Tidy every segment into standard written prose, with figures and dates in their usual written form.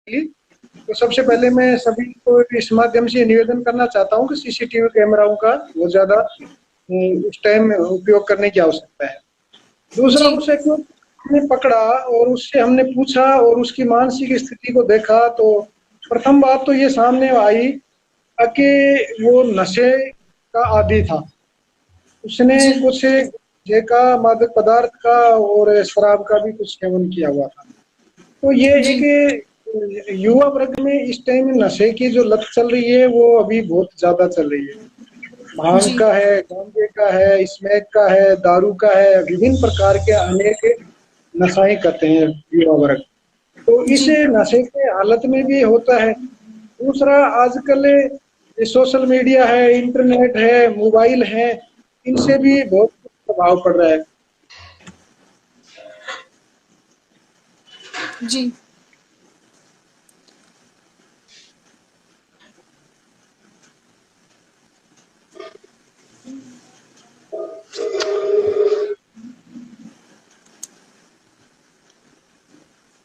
तो सबसे पहले मैं सभी को इस माध्यम से निवेदन करना चाहता हूँ कि सीसीटीवी कैमराओं का बहुत ज्यादा उस टाइम उपयोग करने की आवश्यकता है। दूसरा, जी। उसे क्यों हमने पकड़ा और उससे हमने पूछा और उसकी मानसिक स्थिति को देखा, तो प्रथम बात तो ये सामने आई कि वो नशे का आदी था। उसने जी। कुछ जे का मादक पदार्थ का और शराब का भी कुछ सेवन किया हुआ था। तो ये जी। एक युवा वर्ग में इस टाइम नशे की जो लत चल रही है वो अभी बहुत ज्यादा चल रही है। भांग जी। का है, गांजे का है, स्मैक का है, दारू का है, विभिन्न प्रकार के अनेक नशाएं करते हैं युवा वर्ग। तो इस जी। नशे के हालत में भी होता है। दूसरा, आजकल ये सोशल मीडिया है, इंटरनेट है, मोबाइल है, इनसे भी बहुत प्रभाव पड़ रहा है। जी।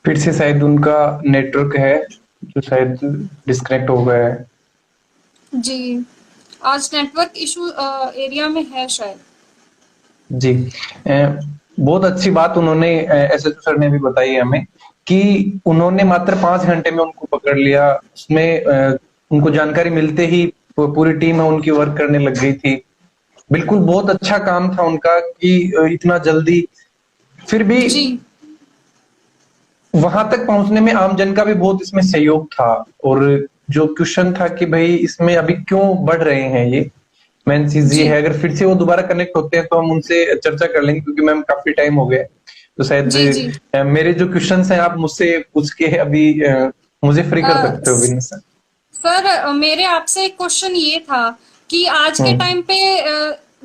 फिर से शायद उनका नेटवर्क है जो शायद डिस्कनेक्ट हो गया है। जी, आज नेटवर्क इशू एरिया में है शायद। जी, बहुत अच्छी बात उन्होंने एसएचओ सर ने भी बताई हमें कि उन्होंने मात्र 5 घंटे में उनको पकड़ लिया। उसमें उनको जानकारी मिलते ही पूरी टीम है उनकी वर्क करने लग गई थी। बिल्कुल बहुत अच्छा काम था उनका कि इतना जल्दी। फिर भी जी। वहां तक पहुंचने में आम जन का भी बहुत इसमें सहयोग था। और जो क्वेश्चन था कि भाई इसमें अभी क्यों बढ़ रहे हैं, ये मेन चीज ये जी। है। अगर फिर से वो दोबारा कनेक्ट होते हैं तो हम उनसे चर्चा कर लेंगे, क्योंकि मैम काफी टाइम हो गया है। तो शायद जी। जी। मेरे जो क्वेश्चंस हैं आप मुझसे पूछ के अभी मुझे फ्री कर अ, सकते हो विनय सर। सर, मेरे आपसे एक क्वेश्चन ये था कि आज के हम्म। टाइम पे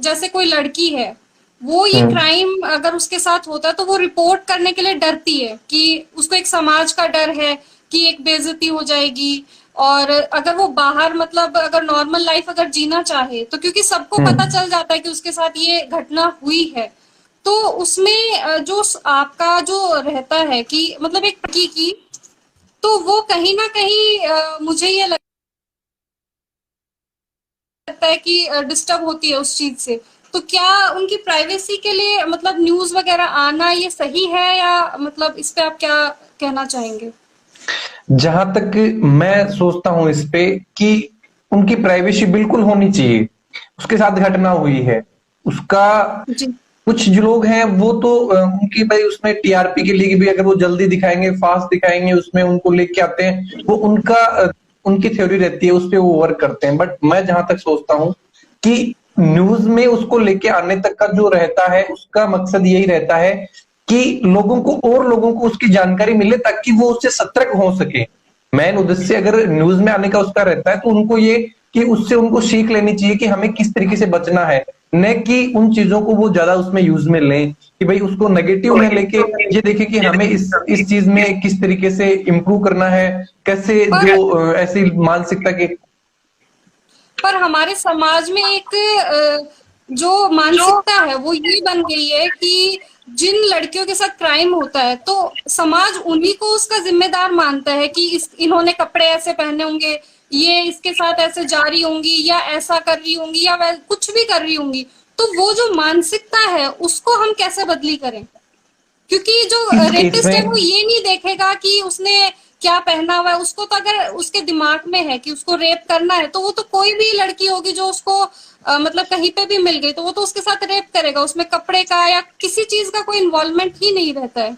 जैसे कोई लड़की है, वो ये हम्म। क्राइम अगर उसके साथ होता है तो वो रिपोर्ट करने के लिए डरती है कि उसको एक समाज का डर है कि एक बेइज्जती हो जाएगी। और अगर वो बाहर मतलब अगर नॉर्मल लाइफ अगर जीना चाहे तो क्योंकि सबको पता हम्म। चल जाता है कि उसके साथ ये घटना हुई है, तो उसमें जो आपका जो रहता है कि मतलब एक लड़की की, तो वो कहीं ना कहीं मुझे ये लगता है कि डिस्टर्ब होती है उस चीज से। तो क्या उनकी प्राइवेसी के लिए मतलब न्यूज वगैरह आना ये सही है, या मतलब इस पे आप क्या कहना चाहेंगे? जहां तक मैं सोचता हूं इस पे कि उनकी प्राइवेसी बिल्कुल होनी चाहिए। उसके साथ घटना हुई है उसका। जी। कुछ जो लोग हैं वो तो उनकी भाई उसमें टीआरपी के लिए भी अगर वो जल्दी दिखाएंगे, फास्ट दिखाएंगे, उसमें उनको लेके आते हैं, वो उनका उनकी थ्योरी रहती है, उस पे वो वर्क करते हैं। बट मैं जहां तक सोचता हूं कि न्यूज में उसको लेके आने तक का जो रहता है उसका मकसद यही रहता है कि लोगों को और लोगों को उसकी जानकारी मिले ताकि वो उससे सतर्क हो सके। मेन उद्देश्य अगर न्यूज में आने का उसका रहता है तो उनको ये कि उससे उनको सीख लेनी चाहिए कि हमें किस तरीके से बचना है, न कि उन चीजों को वो ज्यादा उसमें यूज में लें कि भाई उसको नेगेटिव में लेके ये देखे कि हमें इस चीज में किस तरीके से इम्प्रूव करना है, कैसे पर जो ऐसी मानसिकता के। पर हमारे समाज में एक जो मानसिकता है वो ये बन गई है कि जिन लड़कियों के साथ क्राइम होता है तो समाज उन्हीं को उसका जिम्मेदार मानता है कि इन्होंने कपड़े ऐसे पहने होंगे, ये इसके साथ ऐसे जा रही होंगी, या ऐसा कर रही होंगी, या वह कुछ भी कर रही होंगी। तो वो जो मानसिकता है उसको हम कैसे बदली करें? क्योंकि जो इस केस रेपिस्ट है वो में ये नहीं देखेगा कि उसने क्या पहना हुआ है। उसको तो अगर उसके दिमाग में है कि उसको रेप करना है, तो वो तो कोई भी लड़की होगी जो उसको मतलब कहीं पे भी मिल गई तो वो तो उसके साथ रेप करेगा। उसमें कपड़े का या किसी चीज का कोई इन्वॉल्वमेंट ही नहीं रहता है।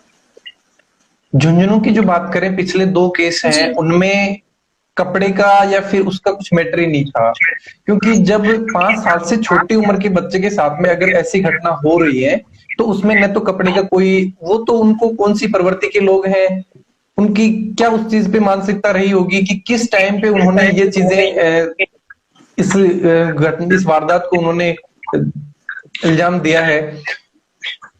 झुंझुनू की जो बात करें, पिछले 2 केस हैं जी। उनमें कपड़े का या फिर उसका कुछ मैटर ही नहीं था। क्योंकि जब 5 साल से छोटी उम्र के बच्चे के साथ में अगर ऐसी घटना हो रही है तो उसमें न तो कपड़े का कोई, वो तो उनको कौन सी प्रवृत्ति के लोग हैं, उनकी क्या उस चीज पे मानसिकता रही होगी कि किस टाइम पे उन्होंने ये चीजें इस वारदात को उन्होंने इल्जाम दिया है।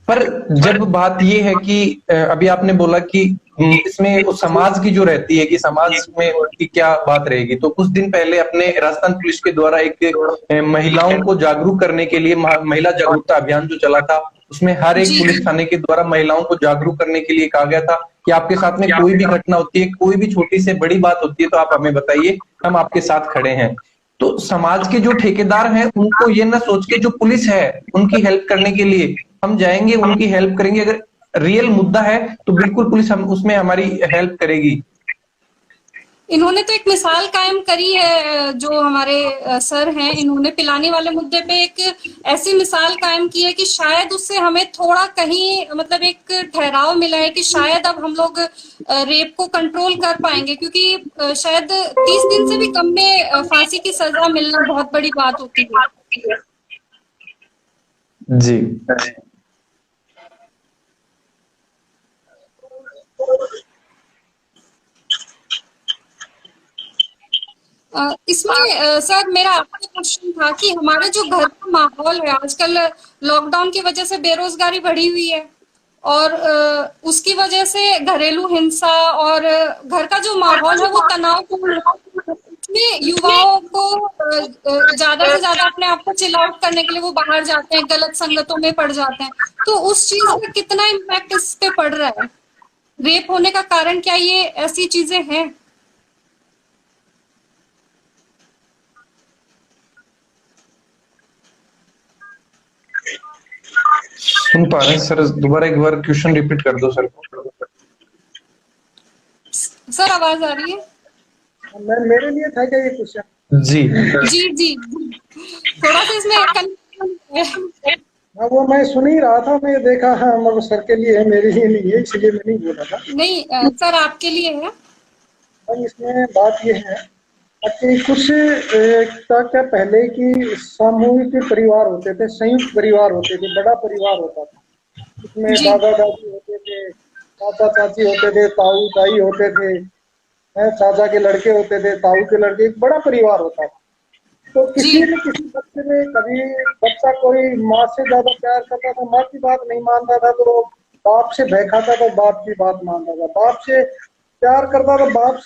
पर जब बात ये है कि अभी आपने बोला कि इसमें उस समाज की जो रहती है कि समाज में उनकी क्या बात रहेगी, तो कुछ दिन पहले अपने राजस्थान पुलिस के द्वारा एक महिलाओं को जागरूक करने के लिए महिला जागरूकता अभियान जो चला था, उसमें हर एक जी पुलिस जी थाने के द्वारा महिलाओं को जागरूक करने के लिए कहा गया था कि आपके साथ में कोई भी घटना होती है, कोई भी छोटी से बड़ी बात होती है तो आप हमें बताइए, हम आपके साथ खड़े हैं। तो समाज के जो ठेकेदार हैं उनको ये ना सोच के जो पुलिस है उनकी हेल्प करने के लिए हम जाएंगे, उनकी हेल्प करेंगे। अगर रियल मुद्दा है तो बिल्कुल पुलिस हम उसमें हमारी हेल्प करेगी। इन्होंने तो एक मिसाल कायम करी है, जो हमारे सर हैं, इन्होंने पिलाने वाले मुद्दे पे एक ऐसी मिसाल कायम की है कि शायद उससे हमें थोड़ा कहीं मतलब एक ठहराव मिला है कि शायद अब हम लोग रेप को कंट्रोल कर पाएंगे, क्योंकि शायद 30 दिन से भी कम में फांसी की सजा मिलना बहुत बड़ी बात होती है। जी इसमें सर मेरा आपसे क्वेश्चन था कि हमारे जो घर का माहौल है आजकल, लॉकडाउन की वजह से बेरोजगारी बढ़ी हुई है और उसकी वजह से घरेलू हिंसा और घर का जो माहौल है वो तनावपूर्ण है। इसमें युवाओं को ज्यादा से ज्यादा अपने आप को चिल आउट करने के लिए वो बाहर जाते हैं, गलत संगतों में पड़ जाते हैं। तो उस चीज का कितना इम्पैक्ट इस पे पड़ रहा है? रेप होने का कारण क्या ये ऐसी चीजें हैं? सुन पा रहे हैं सर? दोबारा एक बार क्वेश्चन रिपीट कर दो सर को। सर आवाज आ रही है? मेरे लिए था क्या ये क्वेश्चन? जी जी जी थोड़ा सा इसमें confusion है। हाँ, वो मैं सुन ही रहा था, मैं देखा हाँ मगर सर के लिए है, मेरे लिए नहीं है, इसलिए मैं नहीं बोला था। नहीं सर आपके लिए है। और इसमें बात ये है कि कुछ क्या पहले की सामूहिक परिवार होते थे, संयुक्त परिवार होते थे, बड़ा परिवार होता था। इसमें जी दादा दादी होते थे, चाचा चाची होते थे, ताऊ ताई होते थे, चाचा के लड़के होते थे, ताऊ के लड़के, एक बड़ा परिवार होता था। तो जी किसी न किसी बच्चे में कभी बच्चा कोई माँ से ज्यादा प्यार करता था, माँ की बात नहीं मानता था तो बाप से भय खाता था, बाप की बात मानता था। बाप से प्यार करता था, बाप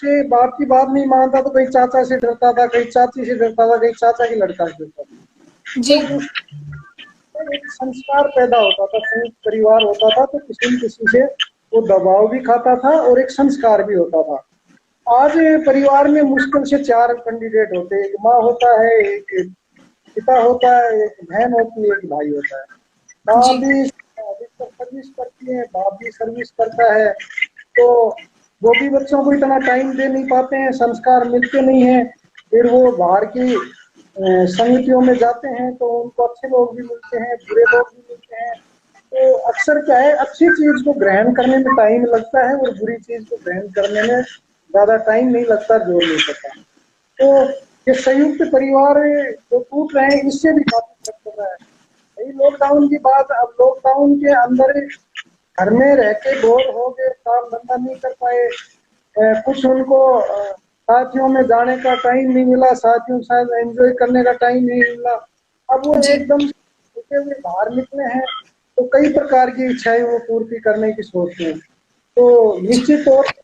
की बात नहीं मानता तो कहीं चाचा से डरता था, कहीं चाची से डरता था, कहीं चाचा की लड़का से डरता था। जी तो उसमें एक संस्कार पैदा होता था, संयुक्त परिवार होता था तो किसी न किसी से वो दबाव भी खाता था और एक संस्कार भी होता था। आज परिवार में मुश्किल से 4 कैंडिडेट होते हैं, एक माँ होता है, एक पिता होता है, एक बहन होती है, एक भाई होता है। माँ जी भी अधिकतर सर्विस करती है, बाप भी सर्विस करता है, तो वो भी बच्चों को इतना टाइम दे नहीं पाते हैं, संस्कार मिलते नहीं है। फिर वो बाहर की समितियों में जाते हैं तो उनको अच्छे लोग भी मिलते हैं, बुरे लोग भी मिलते हैं। तो अक्सर क्या है, अच्छी चीज को ग्रहण करने में टाइम लगता है और बुरी चीज को ग्रहण करने में ज्यादा टाइम नहीं लगता, जोर नहीं पड़ता। तो ये संयुक्त परिवार जो टूट रहे हैं इससे भी काफी फर्क पड़ रहा है। यही लॉकडाउन की बात, अब लॉकडाउन के अंदर घर में रह के बोर हो गए, काम धंधा नहीं कर पाए, कुछ उनको साथियों में जाने का टाइम नहीं मिला, साथियों के साथ एंजॉय करने का टाइम नहीं मिला। अब वो जी एकदम से हुए बाहर निकले हैं तो कई प्रकार की इच्छाएं वो पूर्ति करने की सोचते हैं। तो निश्चित तौर पर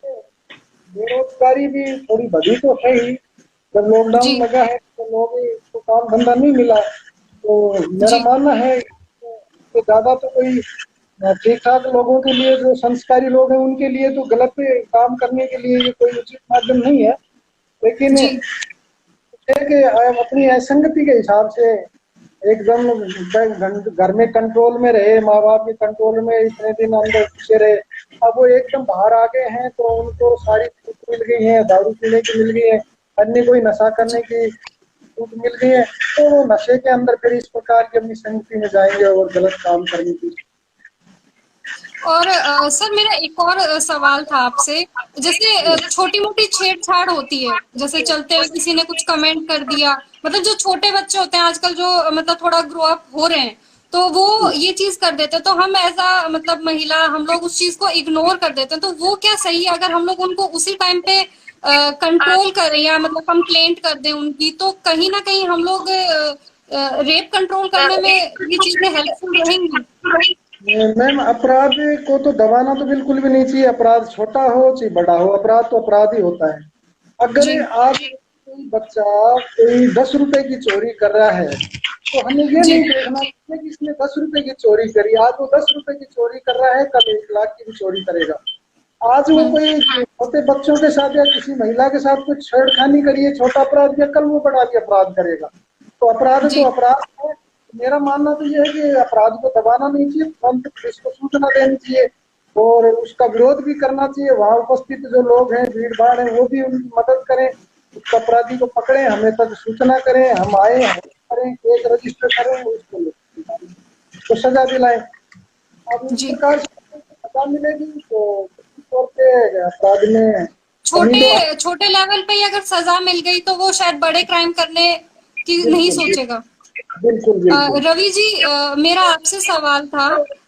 बेरोजगारी भी थोड़ी बढ़ी तो है ही। जब लॉकडाउन जी लगा है तो लोग को काम धंधा नहीं मिला, तो मेरा जी मानना है तो ज्यादा तो कोई ठीक ठाक लोगों के लिए, जो संस्कारी लोग हैं उनके लिए तो गलत काम करने के लिए ये कोई उचित माध्यम नहीं है। लेकिन जी कि अपनी असंगति के हिसाब से एकदम घर में कंट्रोल में रहे, माँ बाप के कंट्रोल में इतने दिन अंदर घुसे रहे, अब वो एकदम बाहर आ गए हैं तो उनको सारी छूट मिल गई है, दारू पीने की मिल गई है, अन्य कोई नशा करने की छूट मिल गई है, तो वो नशे के अंदर फिर इस प्रकार की अपनी संगति में जाएंगे और गलत काम करने की। और सर मेरा एक और सवाल था आपसे, जैसे छोटी मोटी छेड़छाड़ होती है, जैसे चलते हुए किसी ने कुछ कमेंट कर दिया, मतलब जो छोटे बच्चे होते हैं आजकल जो मतलब थोड़ा ग्रो अप हो रहे हैं तो वो ये चीज कर देते हैं, तो हम एज अ मतलब महिला हम लोग उस चीज को इग्नोर कर देते हैं, तो वो क्या सही है? अगर हम लोग उनको उसी टाइम पे कंट्रोल करें या मतलब कंप्लेंट कर दें उनकी, तो कहीं ना कहीं हम लोग रेप कंट्रोल करने में ये चीजें हेल्पफुल रहेंगी? मैम, अपराध को तो दबाना तो बिल्कुल भी नहीं चाहिए। अपराध छोटा हो चाहे बड़ा हो, अपराध तो अपराध ही होता है। अगर जी आज कोई बच्चा कोई 10 रुपए की चोरी कर रहा है तो हमें ये नहीं देखना चाहिए कि इसने 10 रुपए की चोरी करी, आज वो 10 रुपए की चोरी कर रहा है, कल 1 लाख की भी चोरी करेगा। आज वो कोई छोटे बच्चों के साथ या किसी महिला के साथ कुछ छेड़खानी करिए, छोटा अपराध, या कल वो बड़ा भी अपराध करेगा। तो अपराध तो अपराध है। मेरा मानना तो ये है कि अपराध को दबाना नहीं चाहिए, तुरंत पुलिस को सूचना देनी चाहिए और उसका विरोध भी करना चाहिए। वहाँ उपस्थित जो लोग हैं, भीड़ भाड़ है, वो भी उनकी मदद करें, उस अपराधी को पकड़े, हमें तक सूचना करें, हम आए, हम करें, केस रजिस्टर करें, उसको सजा दिलाएं। अब इस प्रकार से सजा मिलेगी तो तौर पे अपराध में छोटे लेवल पे ही अगर सजा मिल गई तो वो शायद बड़े क्राइम करने की नहीं सोचेगा। बिल्कुल। रवि जी, मेरा आपसे सवाल था,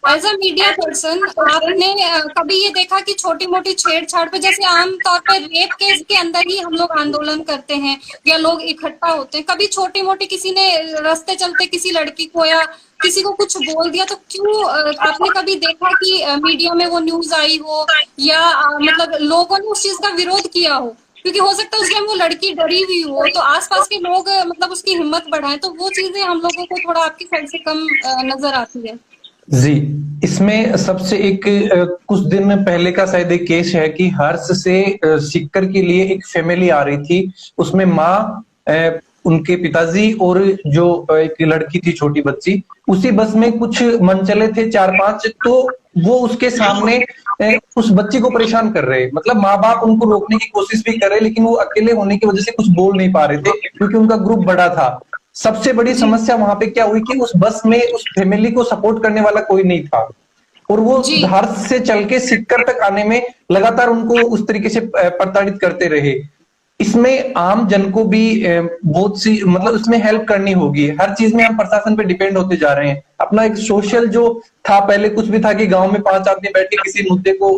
एज अ मीडिया पर्सन आपने कभी ये देखा कि छोटी मोटी छेड़छाड़ पे, जैसे आम तौर पर रेप केस के अंदर ही हम लोग आंदोलन करते हैं या लोग इकट्ठा होते हैं, कभी छोटी मोटी किसी ने रास्ते चलते किसी लड़की को या किसी को कुछ बोल दिया तो क्यों आपने कभी देखा कि मीडिया में वो न्यूज आई हो या मतलब लोगों ने उस चीज का विरोध किया हो? क्योंकि हो सकता है उस टाइम वो लड़की डरी हुई हो तो आसपास के लोग मतलब उसकी हिम्मत बढ़ाएं, तो वो चीजें हम लोगों को थोड़ा आपकी साइड से कम नजर आती है। जी, इसमें सबसे एक कुछ दिन पहले का शायद एक केस है कि हर्ष से सीकर के लिए एक फैमिली आ रही थी, उसमें माँ, उनके पिताजी और जो एक लड़की थी छोटी बच्ची, उसी बस में कुछ मनचले थे 4-5, तो वो उसके सामने उस बच्ची को परेशान कर रहे, मतलब माँ बाप उनको रोकने की कोशिश भी कर रहे, लेकिन वो अकेले होने की वजह से कुछ बोल नहीं पा रहे थे क्योंकि उनका ग्रुप बड़ा था। सबसे बड़ी समस्या वहां पे क्या हुई कि उस बस में उस फैमिली को सपोर्ट करने वाला कोई नहीं था और वो हर्ष से चल के सीकर तक आने में लगातार उनको उस तरीके से प्रताड़ित करते रहे। इसमें आम जन को भी बहुत सी मतलब उसमें हेल्प करनी होगी। हर चीज में हम प्रशासन पे डिपेंड होते जा रहे हैं। अपना एक सोशल जो था, पहले कुछ भी था कि गांव में 5 आदमी बैठ के किसी मुद्दे को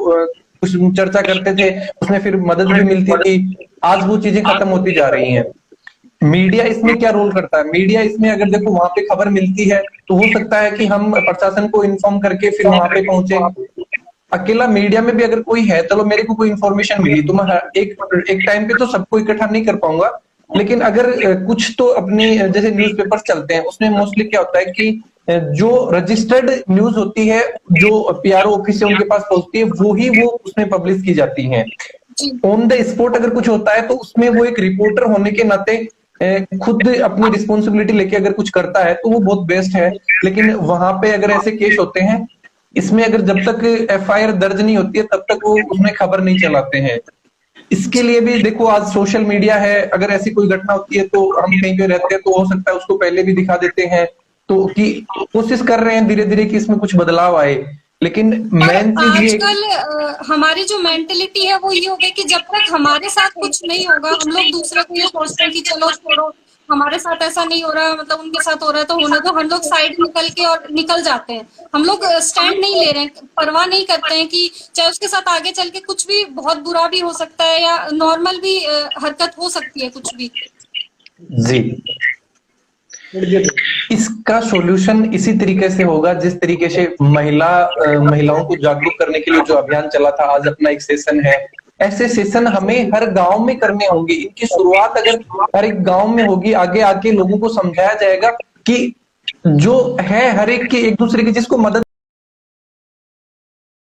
कुछ चर्चा करते थे, उसमें फिर मदद भी मिलती थी। आज वो चीजें खत्म होती जा रही हैं। मीडिया इसमें क्या रोल करता है? मीडिया इसमें अगर देखो वहां पे खबर मिलती है तो हो सकता है कि हम प्रशासन को इन्फॉर्म करके फिर वहां पे पहुंचे। अकेला मीडिया में भी अगर कोई है, चलो मेरे को कोई इन्फॉर्मेशन मिली तो मैं एक टाइम पे तो सबको इकट्ठा नहीं कर पाऊंगा, लेकिन अगर कुछ तो अपने जैसे न्यूज़पेपर चलते हैं उसमें मोस्टली क्या होता है कि जो रजिस्टर्ड न्यूज होती है, जो पीआरओ ऑफिस से उनके पास पहुंचती है, वो उसमें पब्लिश की जाती है। ऑन द स्पॉट अगर कुछ होता है तो उसमें वो एक रिपोर्टर होने के नाते खुद अपनी रिस्पॉन्सिबिलिटी लेके अगर कुछ करता है तो वो बहुत बेस्ट है। लेकिन वहां पे अगर ऐसे केस होते हैं, इसमें अगर जब तक एफआईआर दर्ज नहीं होती है तब तक वो उसमें खबर नहीं चलाते हैं। इसके लिए भी देखो आज सोशल मीडिया है, अगर ऐसी कोई घटना होती है तो हम कहीं पे रहते हैं तो हो सकता है उसको पहले भी दिखा देते हैं, तो कि कोशिश कर रहे हैं धीरे धीरे कि इसमें कुछ बदलाव आए। लेकिन मेन चीज ये आजकल हमारी जो मेंटेलिटी है वो ये हो गई कि जब तक हमारे साथ कुछ नहीं होगा हम लोग दूसरे को ये सोचते हैं कि चलो छोड़ो, हमारे साथ ऐसा नहीं हो रहा, मतलब उनके साथ हो रहा है तो होने दो, हम लोग साइड निकल के और निकल जाते हैं। हम लोग स्टैंड नहीं ले रहे हैं, परवाह नहीं करते हैं कि चाहे उसके साथ आगे चल के कुछ भी बहुत बुरा भी हो सकता है या नॉर्मल भी हरकत हो सकती है कुछ भी। जी, इसका सॉल्यूशन इसी तरीके से होगा जिस तरीके से महिलाओं को जागरूक करने के लिए जो अभियान चला था, आज अपना एक सेशन है, ऐसे सेशन हमें हर गांव में करने होंगे। इनकी शुरुआत अगर हर एक गांव में होगी, आगे आके लोगों को समझाया जाएगा कि जो है हर एक के एक दूसरे की जिसको मदद